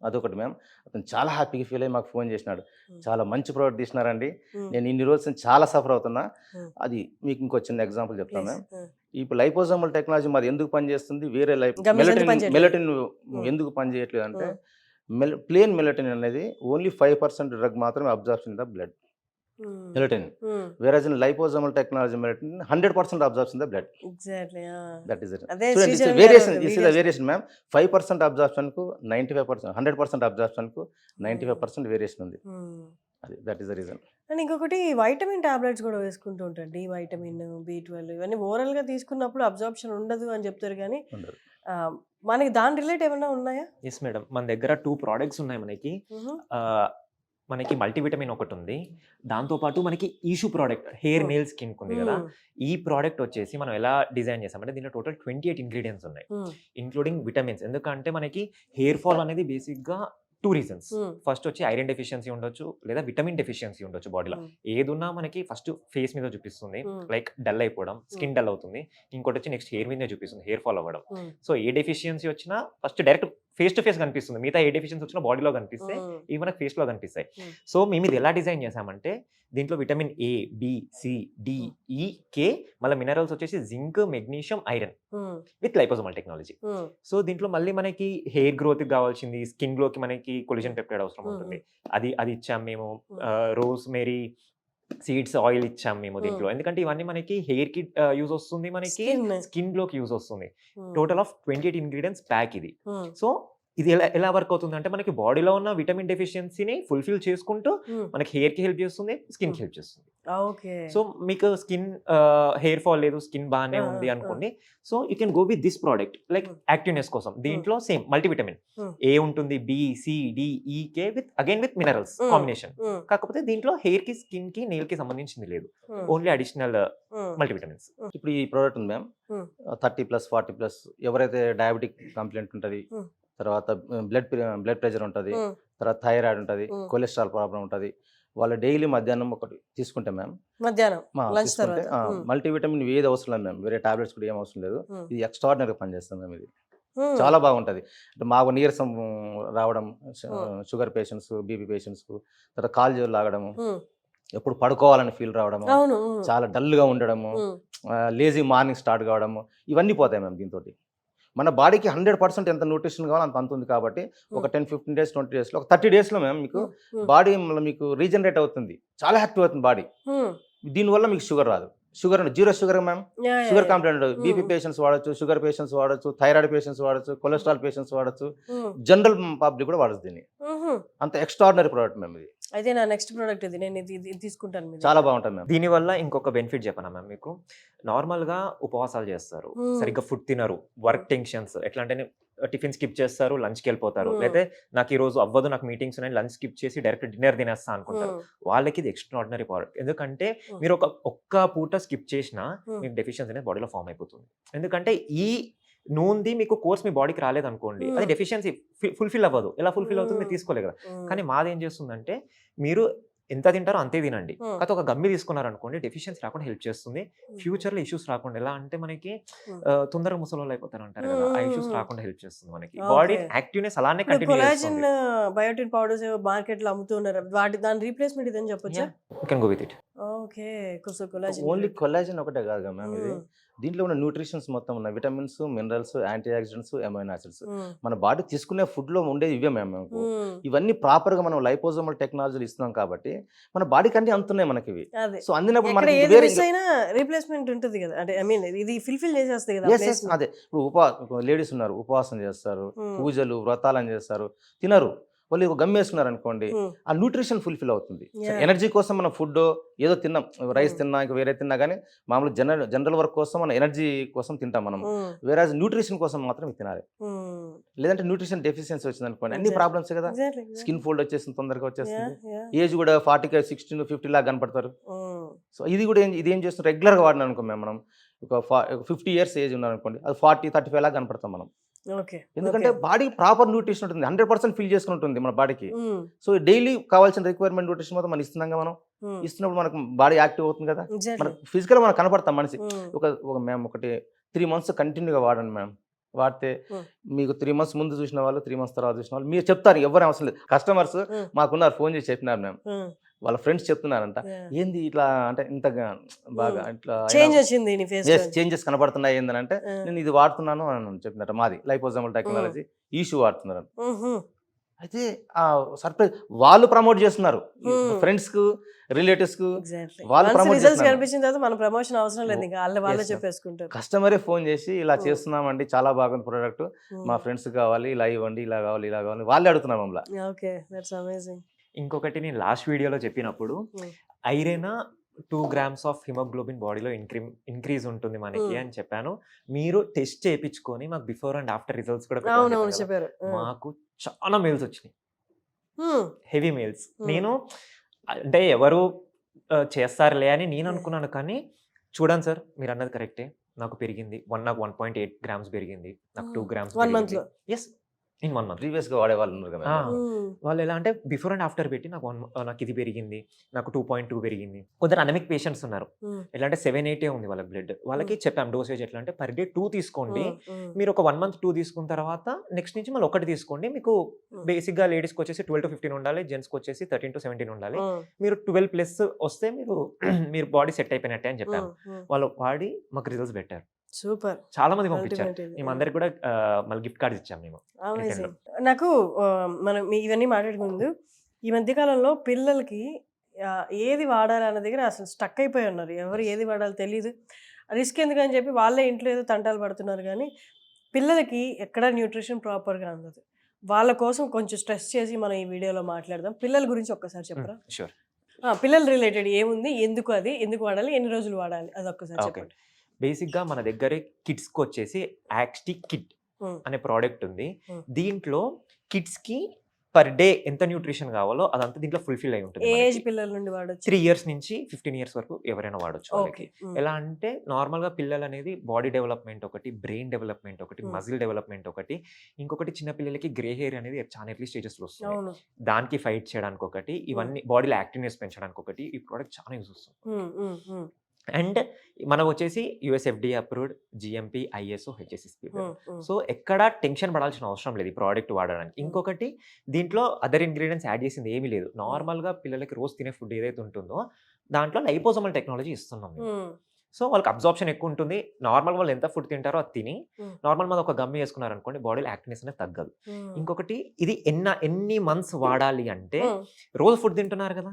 అదొకటి మ్యామ్. అతను చాలా హ్యాపీగా ఫీల్ అయ్యి మాకు ఫోన్ చేసినాడు, చాలా మంచి ప్రోడక్ట్ తీసినారండి, నేను ఇన్ని రోజులు చాలా సఫర్ అవుతున్నా. అది మీకు ఇంకో చిన్న ఎగ్జాంపుల్ చెప్తాను మ్యామ్. ఇప్పుడు లైపోజోమల్ టెక్నాలజీ మాది ఎందుకు పనిచేస్తుంది, వేరే మెలటిన్ ఎందుకు పనిచేయట్లేదు అంటే, ప్లేన్ మెలటిన్ అనేది ఓన్లీ 5% డ్రగ్ మాత్రమే absorption in the blood మెలటిన్, whereas in liposomal technology melatonin 100% absorption in the blood. Exactly. That is it. So this is variation. This is a variation, ma'am. 5% absorption ku 95%, 100% absorption ku 95% variation ఉంది. That is the reason. And ఇంకొకటి వైటమిన్ టాబ్లెట్స్ కూడా వేసుకుంటూ ఉంటారు, డి వైటమిన్, B12 ఇవన్నీ ఓరల్ గా తీసుకున్నప్పుడు అబ్జార్ప్షన్ ఉండదు అని చెప్తారు. కానీ మనకి దాని రిలేట్ ఏమైనా ఉన్నాయా? ఎస్ మేడం, మన దగ్గర 2 products ఉన్నాయి. మనకి మల్టీవిటమిన్ ఒకటి ఉంది, దాంతోపాటు మనకి Eshu product hair nail skin ఉంది కదా. ఈ ప్రోడక్ట్ వచ్చేసి మనం ఎలా డిజైన్ చేసామంటే దీంట్లో టోటల్ 28 ఇంగ్రీడియంట్స్ ఉన్నాయి, ఇంక్లూడింగ్ విటమిన్స్. ఎందుకంటే మనకి హెయిర్ ఫాల్ అనేది బేసిక్గా 2 reasons. ఫస్ట్ వచ్చి ఐరన్ డెఫిషియన్సీ ఉండొచ్చు, లేదా విటమిన్ డెఫిషియన్సీ ఉండొచ్చు బాడీలో. ఏదున్నా మనకి ఫస్ట్ ఫేస్ మీద చూపిస్తుంది, లైక్ డల్ అయిపోవడం, స్కిన్ డల్ అవుతుంది. ఇంకోటి వచ్చి నెక్స్ట్ హెయిర్ మీద చూపిస్తుంది, హెయిర్ ఫాల్ అవ్వడం. సో ఏ డెఫిషియన్సీ వచ్చినా first direct face to face కనిపిస్తుంది, మిగతా ఏ డెఫిషియన్సీ వచ్చినా బాడీలో కనిపిస్తాయి, ఇవి మనకి ఫేస్లో కనిపిస్తాయి. సో మేము ఇది ఎలా డిజైన్ చేసామంటే దీంట్లో vitamin A, B, C, D, E, K, మళ్ళీ మినరల్స్ వచ్చేసి zinc, magnesium, iron with liposomal technology. So దీంట్లో మళ్ళీ మనకి హెయిర్ గ్రోత్ కావాల్సింది, స్కిన్ గ్లోకి మనకి కొలిజన్ పెప్టైడ్ అవసరం ఉంటుంది, అది ఇచ్చాం మేము. రోజ్ మేరీ సీడ్స్ ఆయిల్ ఇచ్చాం మేము దీంట్లో, ఎందుకంటే ఇవన్నీ మనకి హెయిర్ కి యూజ్ వస్తుంది, మనకి స్కిన్ గ్లోకి యూజ్ వస్తుంది. టోటల్ ఆఫ్ 28 ఇంగ్రీడియంట్స్ ప్యాక్ ఇది. సో ఇది ఎలా వర్క్ అవుతుంది అంటే మనకి బాడీలో ఉన్న విటమిన్ డెఫిషియన్సీని ఫుల్ఫిల్ చేసుకుంటూ మనకి హెయిర్ కి హెల్ప్ చేస్తుంది, స్కిన్ కి హెల్ప్ చేస్తుంది. సో మీకు స్కిన్ హెయిర్ ఫాల్ లేదు, స్కిన్ బాగానే ఉంది అనుకోండి, so you can go with this product. Like activeness కోసం దీంట్లో సేమ్ మల్టీవిటమిన్ ఏ ఉంటుంది, B, C, D, E, K with minerals combination. కాకపోతే దీంట్లో హెయిర్ కి, స్కిన్ కి, నెయిల్ కి సంబంధించింది లేదు, ఓన్లీ అడిషనల్ మల్టీవిటమిన్స్. ఇప్పుడు ఈ ప్రోడక్ట్ ఉంది మ్యామ్, 30+, 40+, ఎవరైతే డయాబెటిక్ కంప్లైంట్ ఉంటుంది, తర్వాత బ్లడ్ ప్రెషర్ ఉంటుంది, తర్వాత థైరాయిడ్ ఉంటుంది, కొలెస్ట్రాల్ ప్రాబ్లం ఉంటుంది, వాళ్ళు డైలీ మధ్యాహ్నం ఒకటి తీసుకుంటే మ్యామ్, తీసుకుంటే మల్టీవిటమిన్ ఏది అవసరం లేదు మ్యామ్, వేరే టాబ్లెట్స్ కూడా ఏం అవసరం లేదు. ఇది ఎక్స్ట్రాడినరీగా పనిచేస్తుంది మ్యామ్, ఇది చాలా బాగుంటుంది. అంటే మాకు నీరసం రావడం, షుగర్ పేషెంట్స్, బీపీ పేషెంట్స్, తర్వాత కాలు చేతులు లాగడము, ఎప్పుడు పడుకోవాలని ఫీల్ రావడము, చాలా డల్గా ఉండడము, లేజీ మార్నింగ్ స్టార్ట్ కావడము, ఇవన్నీ పోతాయి మ్యామ్ దీంతో. మన బాడీకి 100% ఎంత న్యూట్రిషన్ కావాలో అంత ఉంది కాబట్టి ఒక 10-15 days 20 days ఒక 30 days మ్యామ్ మీకు బాడీ మీకు రీజనరేట్ అవుతుంది, చాలా యాక్టివ్ అవుతుంది బాడీ. దీనివల్ల మీకు షుగర్ రాదు, sugar zero sugar ma'am, sugar complaint BP patients వాడచ్చు, షుగర్ పేషెంట్స్ వాడచ్చు, థైరాయిడ్ పేషెంట్స్ వాడచ్చు, కొలెస్ట్రాల్ పేషెంట్స్ వాడచ్చు, జనరల్ పబ్లిక్ కూడా వాడచ్చు దీన్ని. అంత ఎక్స్ట్రాడినరీ ప్రోడక్ట్ మ్యామ్ ఇది. అయితే నా నెక్స్ట్ ప్రోడక్ట్ ఇది, నేను ఇది తీసుకుంటాను మీ చాలా దగ్గర. బాగుంటుంది మ్యామ్. దీనివల్ల ఇంకొక బెనిఫిట్ చెప్పనా మ్యామ్ మీకు? నార్మల్గా ఉపవాసాలు చేస్తారు, Hmm. సరిగ్గా ఫుడ్ తినరు, వర్క్ టెన్షన్స్ ఎట్లా అంటే టిఫిన్ స్కిప్ చేస్తారు, లంచ్కి వెళ్ళిపోతారు, Hmm. లేకపోతే నాకు ఈ రోజు అవ్వదు, నాకు మీటింగ్స్ ఉన్నాయి, లంచ్ స్కిప్ చేసి డైరెక్ట్ డిన్నర్ తినేస్తా అనుకుంటారు. Hmm. వాళ్ళకి ఇది ఎక్స్ట్రాడినరీ ప్రోడక్ట్. ఎందుకంటే Hmm. మీరు ఒక్క పూట స్కిప్ చేసినా Hmm. మీకు డెఫిషియన్సీ అనేది బాడీలో ఫామ్ అయిపోతుంది. ఎందుకంటే ఈ నూనెది మీకు కోర్స్ మీ బాడీకి రాలేదనుకోండి, అది Hmm. డెఫిషియన్సీ ఫుల్ఫిల్ అవ్వదు. ఎలా ఫుల్ఫిల్ అవుతుంది? మీరు Hmm. తీసుకోలేదు కదా. Hmm. కానీ మాది ఏం చేస్తుందంటే మీరు ఎంత తింటారో అంతే తినండి, Hmm. కాకపోతే ఒక గమ్మి తీసుకున్నారనుకోండి డెఫిషియన్సీ రాకుండా హెల్ప్ చేస్తుంది. Hmm. ఫ్యూచర్లో ఇష్యూస్ రాకుండా, ఎలా అంటే మనకి Hmm. తొందరగా ముసలోళ్ళు అయిపోతారు అంటారు కదా, ఆ ఇష్యూస్ Hmm. రాకుండా హెల్ప్ చేస్తుంది. మనకి బాడీ Okay. యాక్టివ్నెస్ అలానే ఇప్పుడు కంటిన్యూ కొలాజిన్ చేస్తుంది. బయోటిన్ పౌడర్స్ మార్కెట్లో అమ్ముతున్నారు, దాని రీప్లేస్మెంట్ ఇదని చెప్పొచ్చా? You can go with it. Okay, so collagen only collagen ఒకటే కాదు కదా మ్యామ్, ఇది దీంట్లో ఉన్న న్యూట్రిషన్స్ మొత్తం ఉన్న vitamins, minerals, anti oxidants, amino acids మన బాడీ తీసుకునే ఫుడ్లో ఉండేది ఇవే మ్యామ్. మనకు ఇవన్నీ ప్రాపర్గా మనం లైపోజోమల్ టెక్నాలజీలు ఇస్తున్నాం కాబట్టి మన బాడీకి అన్ని అందుతున్నాయి మనకి ఇవి. అదే సో అందినప్పుడు ఎక్కడ మనకి ఏది వేరే మిస్ అయినా రీప్లేస్మెంట్ ఉంటుంది కదా, అంటే ఐ మీన్ ఇది ఫుల్ఫిల్ చేసేస్తుంది కదా Yes, yes, అదే ఇప్పుడు లేడీస్ ఉన్నారు, ఉపవాసం చేస్తారు, పూజలు వ్రతాలని చేస్తారు, తినరు, వాళ్ళు ఒక గమ్ వేసుకున్నారు అనుకోండి, ఆ న్యూట్రిషన్ ఫుల్ఫిల్ అవుతుంది. Yeah. ఎనర్జీ కోసం మనం ఫుడ్ ఏదో తిన్నాం, రైస్ తిన్నా ఇంకా వేరే తిన్నా కానీ మామూలు జనరల్ వర్క్ కోసం మన ఎనర్జీ కోసం తింటాం మనం, వేరే న్యూట్రిషన్ కోసం మాత్రం ఇది తినాలి. లేదంటే న్యూట్రిషన్ డెఫిషియన్సీ వచ్చింది అనుకోండి అన్ని Exactly. ప్రాబ్లమ్స్ కదా, స్కిన్ ఫోల్డ్ వచ్చేస్తుంది, తొందరగా వచ్చేస్తుంది, ఏజ్ కూడా 40, 60, 50 లాగా కనపడతారు. సో ఇది కూడా ఇది ఏం చేస్తుంది, రెగ్యులర్గా వాడినా అనుకో మనం ఒక 50 years ఏజ్ ఉన్నారు అనుకోండి, అది 40, 35 లాగా కనపడతాం మనం. ఓకే, ఎందుకంటే బాడీకి ప్రాపర్ న్యూట్రిషన్ ఉంటుంది, 100% ఫిల్ చేసుకుని ఉంటుంది మన బాడీకి. సో డైలీ కావాల్సిన రిక్వైర్మెంట్ న్యూట్రిషన్ మొత్తం మనం ఇస్తున్నాం మనం, ఇస్తున్నప్పుడు మనకు బాడీ యాక్టివ్ అవుతుంది కదా, మనకు ఫిజికల్ మనం కనపడతాం మనిషి. ఒక మ్యామ్ 3 months కంటిన్యూగా వాడండి మ్యామ్, వాడితే మీకు 3 months ముందు చూసిన వాళ్ళు 3 months తర్వాత చూసిన వాళ్ళు మీరు చెప్తారు, ఎవరు అవసరం లేదు, కస్టమర్స్ మాకున్నారు, ఫోన్ చేసి చెప్పినారు మ్యామ్, వాళ్ళ ఫ్రెండ్స్ చెప్తున్నారంట, ఏంది ఇట్లా అంటే ఇంతగా బాగా ఇట్లా చేంజ్ వచ్చింది నీ ఫేస్. చేంజెస్ కనబడుతున్నాయి ఏందని అంటే నేను ఇది వాడుతున్నాను అని చెప్పినట్టు, మాది లైపోజోమల్ టెక్నాలజీ ఇష్యూ వాడుతున్నారు. అయితే సర్ప్రైజ్ వాళ్ళు ప్రమోట్ చేస్తున్నారు, ఫ్రెండ్స్ కు రిలేటివ్స్ కు వాళ్ళు ప్రమోట్ రిజల్ట్స్ కనిపించిన తర్వాత మన ప్రమోషన్ అవసరం లేదు, ఇంకా వాళ్ళే చెప్పేసుకుంటారు. కస్టమరే ఫోన్ చేసి ఇలా చేస్తున్నామండి, చాలా బాగుంది ప్రోడక్ట్, మా ఫ్రెండ్స్ కావాలి, ఇలా ఇవ్వండి, ఇలా కావాలి, ఇలా కావాలి, వాళ్ళే అడుగుతున్నారు మమ్మల్ని. Okay, that's amazing. ఇంకొకటి నేను లాస్ట్ వీడియోలో చెప్పినప్పుడు ఐరెన్ 2 grams ఆఫ్ హిమోగ్లోబిన్ బాడీలో ఇంక్రీజ్ ఉంటుంది మనకి అని చెప్పాను. మీరు టెస్ట్ చేయించుకొని మాకు బిఫోర్ అండ్ ఆఫ్టర్ రిజల్ట్స్ కూడా పెట్టమని అవునవును చెప్పాను కదా. చెప్పారు. మాకు చాలా మెయిల్స్ వచ్చినాయి, హెవీ మెయిల్స్. నేను అంటే ఎవరు చేస్తారులే అని నేను అనుకున్నాను, కానీ చూడండి సార్ మీరు అన్నది కరెక్టే, నాకు పెరిగింది, నాకు 1.8 grams పెరిగింది, నాకు 2 grams 1 month లో. Yes in 1 month. ప్రీవియస్ గా వాడే వాళ్ళు ఉన్నారు కదా, వాళ్ళు ఎలా అంటే బిఫోర్ అండ్ ఆఫ్టర్ పెట్టి నాకు ఇది పెరిగింది, నాకు 2.2 పెరిగింది. కొందరు అనమిక్ పేషెంట్స్ ఉన్నారు, ఎలా అంటే 7-8 ఉంది వాళ్ళ బ్లడ్, వాళ్ళకి చెప్పాం డోసేజ్ ఎట్లా అంటే పర్ డే 2 తీసుకోండి, మీరు ఒక 1 month 2 తీసుకున్న తర్వాత నెక్స్ట్ నుంచి మళ్ళీ 1 తీసుకోండి, మీకు బేసిక్గా లేడీస్కి వచ్చేసి 12 to 15 ఉండాలి, జెంట్స్కి వచ్చేసి 13 to 17 ఉండాలి, మీరు 12+ వస్తే మీరు బాడీ సెట్ అయిపోయినట్టే అని చెప్పాము. వాళ్ళు వాడి మాకు రిజల్ట్స్ పెట్టారు, సూపర్, చాలా మంది పంపించారు, మేము అందరికి కూడా మళ్ళీ గిఫ్ట్ కార్డ్స్ ఇచ్చాము మేము. నాకు మనం ఇవన్నీ మాట్లాడుకుందు, ఈ మధ్యకాలంలో పిల్లలకి ఏది వాడాలి అన్న దగ్గర అసలు స్టక్ అయిపోయి ఉన్నారు, ఎవరు ఏది వాడాలో తెలియదు, రిస్క్ ఎందుకని చెప్పి వాళ్ళే ఇంట్లో ఏదో తంటాలు పడుతున్నారు, కానీ పిల్లలకి ఎక్కడ న్యూట్రిషన్ ప్రాపర్గా అందదు. వాళ్ళ కోసం కొంచెం స్ట్రెస్ చేసి మనం ఈ వీడియోలో మాట్లాడదాం. పిల్లల గురించి ఒక్కసారి చెప్పరా? షూర్. పిల్లల రిలేటెడ్ ఏముంది, ఎందుకు వాడాలి, ఎన్ని రోజులు వాడాలి, అది ఒక్కసారి చెప్పండి. బేసిక్గా మన దగ్గర కిడ్స్కి వచ్చేసి యాక్స్టీ కిట్ అనే ప్రోడక్ట్ ఉంది. దీంట్లో కిడ్స్కి పర్ డే ఎంత న్యూట్రిషన్ కావాలో అదంతా దీంట్లో ఫుల్ఫిల్ అయి ఉంటుంది. ఏజ్ పిల్లల నుండి వాడొచ్చు, 3 years నుంచి 15 years వరకు ఎవరైనా వాడచ్చు వాళ్ళకి. ఎలా అంటే నార్మల్గా పిల్లలు అనేది బాడీ డెవలప్మెంట్ ఒకటి, బ్రెయిన్ డెవలప్మెంట్ ఒకటి, మజిల్ డెవలప్మెంట్ ఒకటి, ఇంకొకటి చిన్న పిల్లలకి గ్రే హెయిర్ అనేది చాలా ఎర్లీ స్టేజెస్లో వస్తుంది, దానికి ఫైట్ చేయడానికి ఒకటి, ఇవన్నీ బాడీలో యాక్టివ్నెస్ పెంచడానికి ఒకటి, ఈ ప్రోడక్ట్ చాలా యూజ్ వస్తుంది. అండ్ మనం వచ్చేసి USFDA approved, GMP, ISO, HSSP. So ఎక్కడ టెన్షన్ పడాల్సిన అవసరం లేదు ఈ ప్రోడక్ట్ వాడడానికి. ఇంకొకటి దీంట్లో అదర్ ఇంగ్రీడియంట్స్ యాడ్ చేసింది ఏమీ లేదు, నార్మల్గా పిల్లలకి రోజు తినే ఫుడ్ ఏదైతే ఉంటుందో దాంట్లో లైపోజోమల్ టెక్నాలజీ ఇస్తున్నాం. సో వాళ్ళకి అబ్జార్ప్షన్ ఎక్కువ ఉంటుంది, నార్మల్ వాళ్ళు ఎంత ఫుడ్ తింటారో అది తిని, నార్మల్ మనం ఒక గమ్మి వేసుకున్నారు అనుకోండి బాడీలో యాక్టివ్నెస్ అనేది తగ్గదు. ఇంకొకటి ఇది ఎన్ని మంత్స్ వాడాలి అంటే, రోజు ఫుడ్ తింటున్నారు కదా,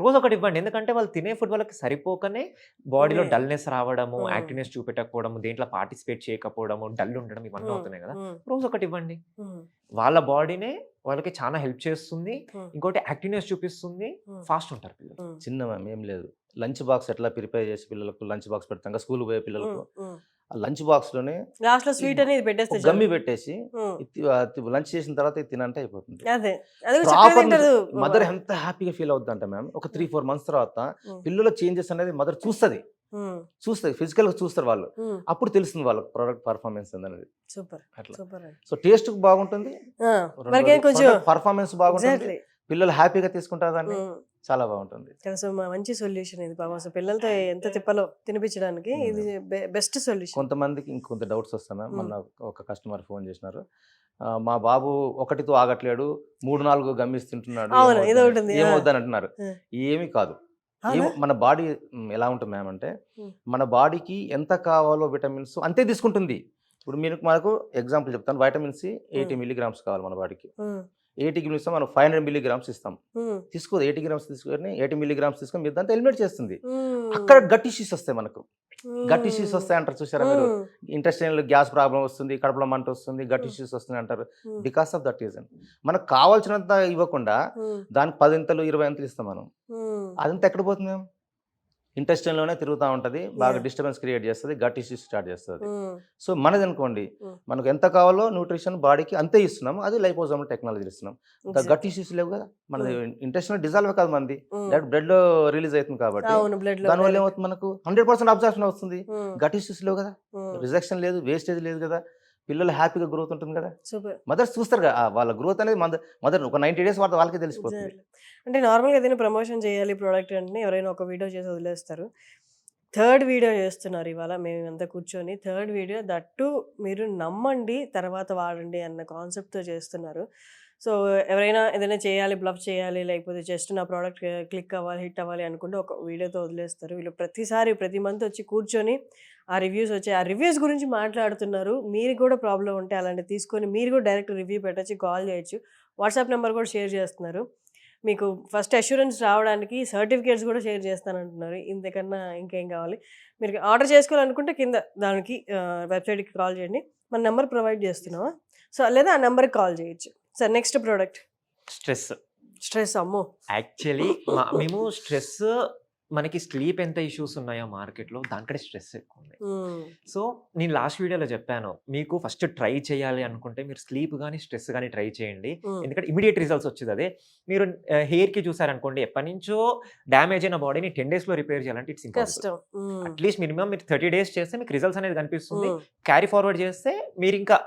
రోజు ఒకటి ఇవ్వండి. ఎందుకంటే వాళ్ళు తినే ఫుడ్ వాళ్ళకి సరిపోకనే బాడీలో Okay. డల్‌నెస్ రావడము, Hmm. యాక్టివ్‌నెస్ చూపెట్టకపోవడము, దేంట్లో పార్టిసిపేట్ చేయకపోవడము, డల్ ఉండడం ఇవన్నీ Hmm. అవుతున్నాయి కదా! Hmm. రోజు ఒకటి ఇవ్వండి. Hmm. వాళ్ళ బాడీనే వాళ్ళకి చాలా హెల్ప్ చేస్తుంది. Hmm. ఇంకోటి యాక్టివ్‌నెస్ చూపిస్తుంది. Hmm. ఫాస్ట్ ఉంటారు పిల్లలు. Hmm. చిన్న మ్యామ్ ఏం లేదు. లంచ్ బాక్స్ ఎట్లా ప్రిపేర్ చేసి పిల్లలకు లంచ్ బాక్స్ పెడతాం కదా స్కూల్ పోయే పిల్లలకు. Hmm. ఆ లంచ్ బాక్స్‌లోనే లాస్ట్ లో స్వీట్ అనేది పెట్టేస్తే ఒక గమ్మి పెట్టేసి చాలు. లంచ్ చేసిన తర్వాత ఇది తినంటే అయిపోతుంది. అదే అది కూడా చక్కగా ప్రాపర్ తింటారు. మదర్ ఎంత హ్యాపీగా ఫీల్ అవుతుందంటే మ్యామ్ ఒక 3-4 మంత్స్ తర్వాత Hmm. పిల్లల చేంజెస్ అనేది మదర్ చూస్తుంది ఫిజికల్గా చూస్తారు వాళ్ళు. అప్పుడు తెలుస్తుంది వాళ్ళకి ప్రోడక్ట్ పర్ఫార్మెన్స్ అనేది సూపర్ అట్లా. సూపర్ సో టేస్ట్ బాగుంటుంది, మనకేం కొంచెం పర్ఫార్మెన్స్ బాగుంటుంది, ఎగ్జాక్ట్లీ పిల్లలు హ్యాపీగా తీసుకుంటారు దాన్ని, చాలా బాగుంటుంది. సో మంచి సొల్యూషన్ ఇది పాపం అసలు పిల్లలతో ఎంత తిప్పలో తినిపించడానికి ఇది బెస్ట్ సొల్యూషన్. కొంతమందికి ఇంకొంత డౌట్స్ వస్తాయి మ్యామ్. మొన్న ఒక కస్టమర్ ఫోన్ చేసినారు, మా బాబు ఒకటితో ఆగట్లేడు, 3-4 గమ్మిస్ తింటున్నాడు, అవును, ఇది ఉంటుంది. ఏమవుద్దని అంటున్నారు. ఆ. ఏమీ కాదు. అవునా? మన బాడీ ఎలా ఉంటుంది మ్యామ్ అంటే Hmm. మన బాడీకి ఎంత కావాలో విటమిన్స్ అంతే తీసుకుంటుంది. ఇప్పుడు మనకు ఎగ్జాంపుల్ చెప్తాను, వైటమిన్ సి 80 మిల్లీగ్రామ్స్ కావాలి మన బాడీకి. 80 గ్రామ్స్ మనం 500 మిల్లీగ్రామ్స్ ఇస్తాం. తీసుకోదు 80 గ్రామ్స్ తీసుకొని 80 మిల్లీగ్రామ్స్ తీసుకొని మీరు దాంతో ఎలిమినేట్ చేస్తుంది. అక్కడ గట్ ఇష్యూస్ వస్తాయి మనకు. గట్ ఇష్యూస్ వస్తాయి అంటారు చూసారా మీరు, ఇంటెస్టైనల్ గ్యాస్ ప్రాబ్లం వస్తుంది, కడుపులో మంట వస్తుంది, గట్ ఇష్యూస్ వస్తుంది అంటారు. బికాస్ ఆఫ్ దట్ రీజన్ మనకు కావాల్సినంత ఇవ్వకుండా దానికి 10 ఇంతలు 20 ఇంతలు ఇస్తాం మనం. అదంతా ఎక్కడ పోతుంది మేము? ఇంటెస్టైన్లోనే తిరుగుతూ ఉంటుంది, బాగా డిస్టర్బెన్స్ క్రియేట్ చేస్తుంది, గట్ ఇష్యూస్ స్టార్ట్ చేస్తుంది. సో మనది అనుకోండి, మనకు ఎంత కావాలో న్యూట్రిషన్ బాడీకి అంతే ఇస్తున్నాం, అది లైపోజోమల్ టెక్నాలజీ ఇస్తున్నాం. గట్ ఇష్యూస్ లేవు కదా, మనది ఇంటెస్టైన్ డిజాల్వ్ కాదు, మనది డైరెక్ట్ బ్లడ్ లో రిలీజ్ అవుతుంది కాబట్టి దానివల్ల ఏమవుతుంది, మనకు 100% అబ్జర్ప్షన్ అవుతుంది. గట్ ఇష్యూస్ లేవు కదా, రిజెక్షన్ లేదు, వేస్టేజ్ లేదు కదా, పిల్లలు హ్యాపీగా గ్రోత్ ఉంటుంది కదా. మదర్స్ చూస్తారు కదా వాళ్ళ గ్రోత్ అనేది, మదర్ ఒక 90 days వాడితే వాళ్ళకే తెలిసిపోతుంది. అంటే నార్మల్గా ఏదైనా ప్రమోషన్ చేయాలి ప్రోడక్ట్ అంటే ఎవరైనా ఒక వీడియో చేసి వదిలేస్తారు. థర్డ్ వీడియో చేస్తున్నారు ఇవాళ మేమంతా కూర్చొని, థర్డ్ వీడియో దట్టు మీరు నమ్మండి తర్వాత వాడండి అన్న కాన్సెప్ట్తో చేస్తున్నారు. సో ఎవరైనా ఏదైనా చేయాలి, బ్లఫ్ చేయాలి, లేకపోతే జస్ట్ నా ప్రోడక్ట్ క్లిక్ అవ్వాలి, హిట్ అవ్వాలి అనుకుంటే ఒక వీడియోతో వదిలేస్తారు. వీళ్ళు ప్రతి మంత్ వచ్చి కూర్చొని ఆ రివ్యూస్ వచ్చి ఆ రివ్యూస్ గురించి మాట్లాడుతున్నారు. మీరు కూడా ప్రాబ్లం ఉంటే అలాంటివి తీసుకొని మీరు కూడా డైరెక్ట్ రివ్యూ పెట్టచ్చు, కాల్ చేయొచ్చు, వాట్సాప్ నెంబర్ కూడా షేర్ చేస్తున్నారు. మీకు ఫస్ట్ అష్యూరెన్స్ రావడానికి సర్టిఫికేట్స్ కూడా షేర్ చేస్తానంటున్నారు. ఇంతకన్నా ఇంకేం కావాలి? మీరు ఆర్డర్ చేసుకోవాలనుకుంటే కింద దానికి వెబ్సైట్కి కాల్ చేయండి, మన నెంబర్ ప్రొవైడ్ చేస్తున్నావా, సో లేదా ఆ నెంబర్కి కాల్ చేయొచ్చు. Sir next product stress. అమ్మో, యాక్చువల్లీ మేము స్ట్రెస్, మనకి స్లీప్ ఎంత ఇష్యూస్ ఉన్నాయో మార్కెట్లో దానికంటే స్ట్రెస్ ఎక్కువ ఉంది. సో నేను లాస్ట్ వీడియోలో చెప్పాను, మీకు ఫస్ట్ ట్రై చేయాలి అనుకుంటే మీరు స్లీప్ కానీ స్ట్రెస్ కానీ ట్రై చేయండి, ఎందుకంటే ఇమీడియట్ రిజల్ట్స్ వచ్చేది అదే. మీరు హెయిర్కి చూసారనుకోండి, ఎప్పటి నుంచో డ్యామేజ్ అయిన బాడీని 10 daysలో రిపేర్ చేయాలంటే ఇట్స్ ఇంపాసిబుల్. అట్లీస్ట్ మినిమం మీరు 30 days చేస్తే మీకు రిజల్ట్స్ అనేది కనిపిస్తుంది. క్యారీ ఫార్వర్డ్ చేస్తే మీరు ఇంకా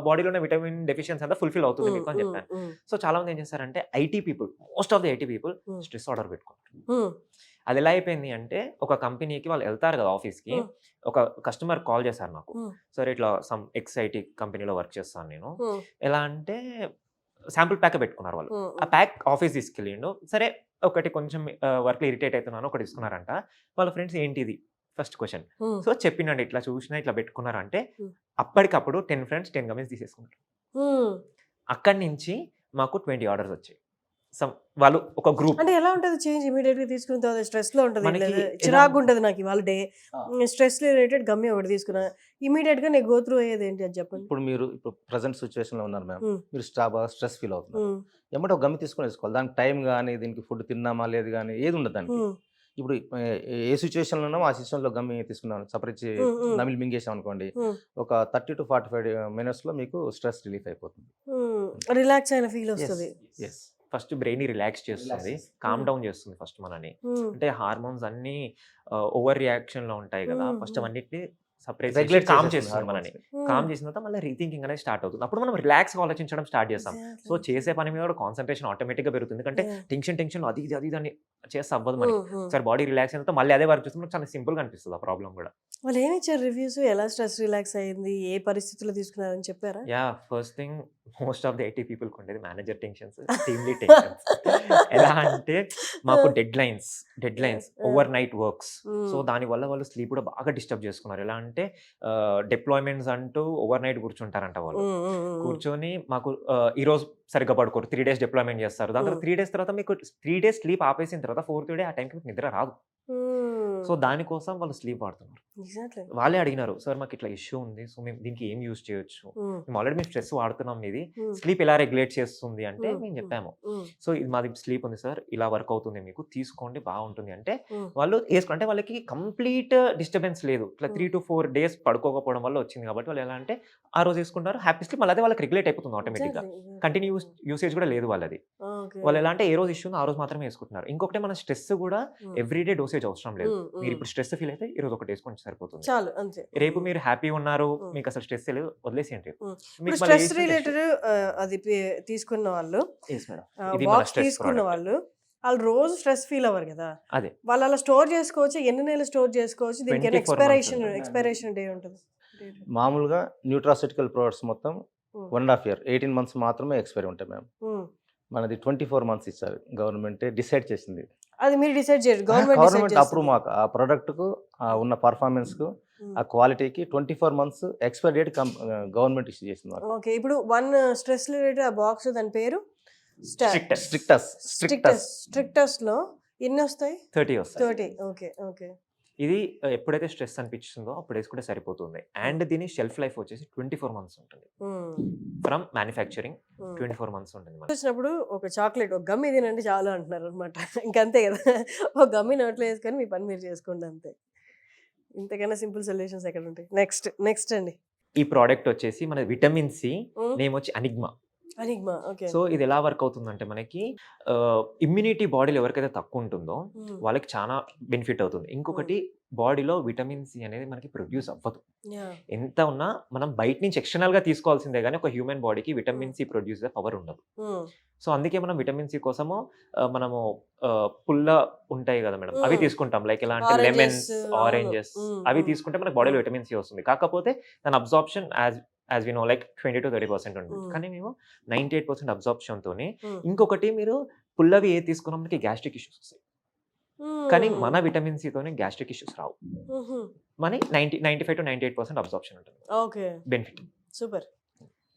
బాడీలోనే విటమిన్ డెఫిషియన్సీ అంతా ఫుల్ఫిల్ అవుతుంది మీకు అని చెప్పాను. సో చాలా మంది ఏం చేస్తారంటే IT people, most of the IT people stress order పెట్టుకుంటారు. అది ఎలా అయిపోయింది అంటే, ఒక కంపెనీకి వాళ్ళు వెళ్తారు కదా ఆఫీస్కి, ఒక కస్టమర్ కాల్ చేశారు నాకు, సరే ఇట్లా సమ్ ఎక్స్ఐటీ కంపెనీలో వర్క్ చేస్తాను నేను, ఎలా అంటే శాంపుల్ ప్యాక్ పెట్టుకున్నారు వాళ్ళు. ఆ ప్యాక్ ఆఫీస్ తీసుకెళ్ళిండు. సరే ఒకటి కొంచెం వర్క్లో ఇరిటేట్ అవుతున్నాను, ఒకటి తీసుకున్నారంట. వాళ్ళ ఫ్రెండ్స్ ఏంటిది ఫస్ట్ క్వశ్చన్. సో చెప్పినండి ఇట్లా చూసినా ఇట్లా పెట్టుకున్నారంటే అప్పటికప్పుడు 10 friends 10 గమనించి తీసేసుకున్నారు. అక్కడి నుంచి మాకు 20 orders వచ్చాయి. వాళ్ళు ఒక గ్రూప్. అంటే ఎలా ఉంటుంది చేంజ్? ఇమీడియట్ గా తీసుకున్న తర్వాత స్ట్రెస్ లో ఉంటుంది, మనకి చిరాకు ఉంటుంది. నాకు ఇవాళ డే స్ట్రెస్ రిలేటెడ్ గమ్మి ఒకటి తీసుకున్నా, ఇమీడియట్ గా నేను గో త్రూ అయ్యేది ఏంటి అది చెప్పండి. ఇప్పుడు ప్రజెంట్ సిచ్యువేషన్ లో ఉన్నారు మ్యామ్, మీరు స్ట్రెస్ ఫీల్ అవుతున్నారు, ఏమంటే ఒక గమ్మి తీసుకొని వేసుకోవాలి. దానికి టైం కానీ, దీనికి ఫుడ్ తిన్నామా లేదు కానీ ఏది ఉండదు దానికి. ఇప్పుడు ఏ సిచ్యువేషన్ లో ఉన్నామో ఆ సిచ్యువేషన్ లో గమ్మి తీసుకున్నాను, సపరేట్ నమిలి మింగేసాం అనుకోండి, ఒక 30 to 45 minutes లో మీకు స్ట్రెస్ రిలీఫ్ అయిపోతుంది, రిలాక్స్ అయిన ఫీల్ వస్తుంది. ఫస్ట్ బ్రెయిన్ రిలాక్స్ చేస్తుంది, కామ్ డౌన్ చేస్తుంది ఫస్ట్ మనని. అంటే హార్మోన్స్ అన్ని ఓవర్ రియాక్షన్ లో ఉంటాయి కదా, ఫస్ట్ అవన్నిటిని సపరేట్ రెగ్యులేట్ కామ్ చేస్తుంది మనని. కామ్ చేసిన తర్వాత మళ్ళీ రీథింకింగ్ అనేది స్టార్ట్ అవుతుంది. అప్పుడు మనం రిలాక్స్ ఆలోచించడం స్టార్ట్ చేస్తాం. సో చేసే పని మీద కూడా కాన్సన్ట్రేషన్ ఆటోమేటిక్ గా పెరుగుతుంది. ఎందుకంటే టెన్షన్ అది అని చేస్తే అవ్వదు మనకి. ఒకసారి బాడీ రిలాక్స్ అయిన తర్వాత మళ్ళీ అదే వర్క్ చేస్తే చాలా సింపుల్ గా అనిపిస్తుంది ఆ ప్రాబ్లం కూడా. వాళ్ళు ఏమి ఇచ్చారు రివ్యూస్? ఎలా స్ట్రెస్ రిలాక్స్ అయ్యింది, ఏ పరిస్థితుల్లో తీసుకున్నారని చెప్పారా? Yeah, first thing most of the 80 పీపుల్‌కి ఉండేది manager tensions, team lead tensions. ఎలా అంటే మాకు deadlines over night works. So దానివల్ల వాళ్ళు స్లీప్ కూడా బాగా డిస్టర్బ్ చేసుకున్నారు. ఎలా అంటే డిప్లాయ్మెంట్స్ అంటూ ఓవర్ నైట్ కూర్చుంటారంట వాళ్ళు. కూర్చొని మాకు ఈరోజు సరిగ్గా పడుకోరు, 3 డేస్ డిప్లాయ్మెంట్ చేస్తారు. దాని తర్వాత 3 డేస్ తర్వాత మీకు 3 డేస్ స్లీప్ ఆపేసిన తర్వాత 4th డే ఆ టైంకి మీకు నిద్ర రాదు. సో దానికోసం వాళ్ళు స్లీప్ వాడుతున్నారు. వాళ్ళే అడిగినారు, సార్ మాకు ఇట్లా ఇష్యూ ఉంది, సో మేము దీనికి ఏం యూజ్ చేయొచ్చు, మేము ఆల్రెడీ మేము స్ట్రెస్ వాడుతున్నాం, ఇది స్లీప్ ఎలా రెగ్యులేట్ చేస్తుంది అంటే మేము చెప్పాము. సో ఇది మాది స్లీప్ ఉంది సార్, ఇలా వర్క్ అవుతుంది, మీకు తీసుకోండి బాగుంటుంది అంటే వాళ్ళు వేసుకుంటే వాళ్ళకి కంప్లీట్ డిస్టర్బెన్స్ లేదు. ఇట్లా 3 to 4 డేస్ పడుకోకపోవడం వల్ల వచ్చింది కాబట్టి వాళ్ళు ఎలా అంటే ఆ రోజు వేసుకుంటారు హ్యాపీ స్లీప్, మళ్ళీ అదే వాళ్ళకి రెగ్యులేట్ అయిపోతుంది ఆటోమేటిక్గా. కంటిన్యూ యూసేజ్ కూడా లేదు వాళ్ళది. వాళ్ళు ఎలా అంటే ఏ రోజు ఇష్యూ ఆ రోజు మాత్రమే వేసుకుంటున్నారు. ఇంకొకటి మన స్ట్రెస్ కూడా ఎవ్రీడే డోసేజ్ అవసరం లేదు. మీరు ఇప్పుడు స్ట్రెస్ ఫీల్ అయితే ఈ రోజు ఒకటి వేసుకుంటే సరిపోతుంది చాలు, అంతే. రేపు మీరు హ్యాపీ ఉన్నారు, మీకు అసలు స్ట్రెస్ లేదు, వదిలేసేయండి. రేపు స్ట్రెస్ రిలేటెడ్ అది తీసుకున్న వాళ్ళు, బాక్స్ తీసుకున్న వాళ్ళు రోజు స్ట్రెస్ ఫీల్ అవ్వరు కదా, అదే వాళ్ళు అలా స్టోర్ చేసుకోవచ్చు. ఎన్ని నెలలు స్టోర్ చేసుకోవచ్చు? దీనికి ఎక్స్పైరేషన్ డే ఉంటుంది. మామూలుగా న్యూట్రాసిటికల్ ప్రొడక్ట్స్ మొత్తం 1.5 year 18 months మాత్రమే ఎక్స్పైరీ ఉంటాయి మ్యామ్. మనది 24 months ఇచ్చారు, గవర్నమెంట్ డిసైడ్ చేసింది. అది మీరు డిసైడ్ చేయరు, గవర్నమెంట్ అప్రూవ్. మాకు ఆ ప్రోడక్ట్ కు ఉన్న పర్ఫార్మెన్స్ కు ఆ క్వాలిటీకి 24 months expiry date government issue చేసింది. ఓకే, ఇప్పుడు వన్ స్ట్రెస్ రిలేటెడ్ ఆ బాక్స్ దాని పేరు స్ట్రిక్టస్ లో ఎన్ని వస్తాయి? 30 వస్తాయి. 30. Okay okay. ఇది ఎప్పుడైతే స్ట్రెస్ అనిపిస్తుందో అప్పుడు వేసుకుంటే సరిపోతుంది. అండ్ దీని షెల్ఫ్ లైఫ్ వచ్చేసి 24 months ఉంటుంది. ఫ్రమ్ మ్యానుఫ్యాక్చరింగ్ 24 months ఉంటుంది. వచ్చినప్పుడు ఒక చాక్లెట్, ఒక గమ్మి తినండి చాలు అంటున్నారు అనమాట. ఇంకంతే కదా, ఒక గమ్మి నోట్లో వేసుకొని మీ పని మీరు చేసుకోండి, అంతే. ఇంతకన్నా సింపుల్ సొల్యూషన్స్ ఎక్కడ ఉంటాయి? నెక్స్ట్ అండి, ఈ ప్రోడక్ట్ వచ్చేసి మన విటమిన్ సి, నేమ్ వచ్చి అనిగ్మా. సో ఇది ఎలా వర్క్ అవుతుందంటే మనకి ఇమ్యూనిటీ బాడీలో ఎవరికైతే తక్కువ ఉంటుందో వాళ్ళకి చాలా బెనిఫిట్ అవుతుంది. ఇంకొకటి బాడీలో విటమిన్ సి అనేది మనకి ప్రొడ్యూస్ అవ్వదు. ఎంత ఉన్నా మనం బయట నుంచి ఎక్స్టర్నల్ గా తీసుకోవాల్సిందే కానీ ఒక హ్యూమన్ బాడీకి విటమిన్ సి ప్రొడ్యూస్ పవర్ ఉండదు. సో అందుకే మనం విటమిన్ సి కోసము మనము పుల్ల ఉంటాయి కదా మేడం, అవి తీసుకుంటాం. లైక్ ఎలా అంటే లెమన్స్, ఆరెంజెస్, అవి తీసుకుంటే మనకి బాడీలో విటమిన్ సి వస్తుంది. కాకపోతే దాని absorption as we know like 20 to 30% ఉంటుంది. కానీ మేము 98% అబ్జార్ప్షన్ తోని. ఇంకొకటి మీరు పుల్లవి ఏ తీసుకున్నా మనకి గ్యాస్ట్రిక్ ఇష్యూస్ వస్తాయి, కానీ మన విటమిన్ సి తోనే గ్యాస్ట్రిక్ ఇష్యూస్ రావు. మన 95 to 98% అబ్జార్ప్షన్ ఉంటుంది. Okay, benefit. Super,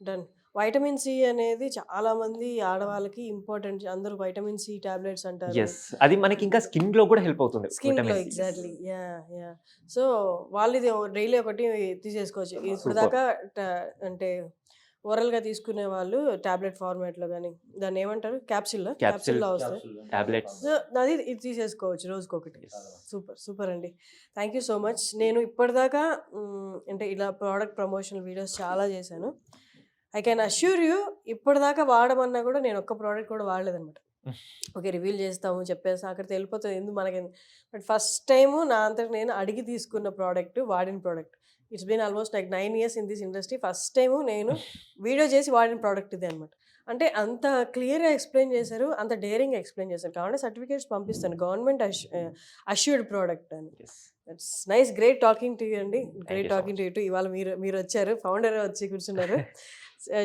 done. Vitamin C అనేది చాలా మంది ఆడవాళ్ళకి ఇంపార్టెంట్. అందరూ వైటమిన్ సి టాబ్లెట్స్ అంటారు. అది మనకి ఇంకా స్కిన్ లో కూడా హెల్ప్ అవుతుంది. స్కిన్ లో ఎగ్జాక్ట్లీ, యా. సో వాళ్ళు ఇది డైలీ ఒకటి తీసేసుకోవచ్చు. ఇప్పుడు దాకా అంటే ఓరల్ గా తీసుకునే వాళ్ళు టాబ్లెట్ ఫార్మాట్ లో కానీ దాన్ని ఏమంటారు, క్యాప్సిల్లో వస్తాయి టాబ్లెట్స్. అది ఇది తీసేసుకోవచ్చు రోజుకొకటి. సూపర్ అండి, థ్యాంక్ యూ సో మచ్. నేను ఇప్పటిదాకా అంటే ఇలా ప్రోడక్ట్ ప్రమోషనల్ వీడియోస్ చాలా చేశాను. ఐ కెన్ అష్యూర్ యూ, ఇప్పటిదాకా వాడమన్నా కూడా నేను ఒక్క ప్రోడక్ట్ కూడా వాడలేదన్నమాట. ఓకే, రివీల్ చేస్తాము చెప్పేసి అక్కడికి వెళ్ళిపోతుంది, ఎందుకు మనకి. బట్ ఫస్ట్ టైము నా అంతకు నేను అడిగి తీసుకున్న ప్రోడక్ట్, వాడిన product. It's been almost like 9 years in this industry. First time నేను వీడియో చేసి వాడిన ప్రోడక్ట్ ఇది అనమాట. అంటే అంత క్లియర్గా ఎక్స్ప్లెయిన్ చేశారు, అంత డేరింగ్గా ఎక్స్ప్లెయిన్ చేశారు. కాబట్టి సర్టిఫికేట్స్ పంపిస్తాను, గవర్నమెంట్ అష్యూర్డ్ ప్రోడక్ట్ అని. It's nice, great talking to you అండి, గ్రేట్ టాకింగ్ టు యూ. ఇవాళ మీరు వచ్చారు, ఫౌండర్ వచ్చి కూర్చున్నారు.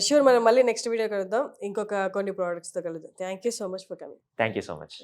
షూర్, మనం మళ్ళీ నెక్స్ట్ వీడియో కలుద్దాం, ఇంకొక కొన్ని ప్రోడక్ట్స్తో కలుద్దాం. Thank you so much for coming. Thank you so much.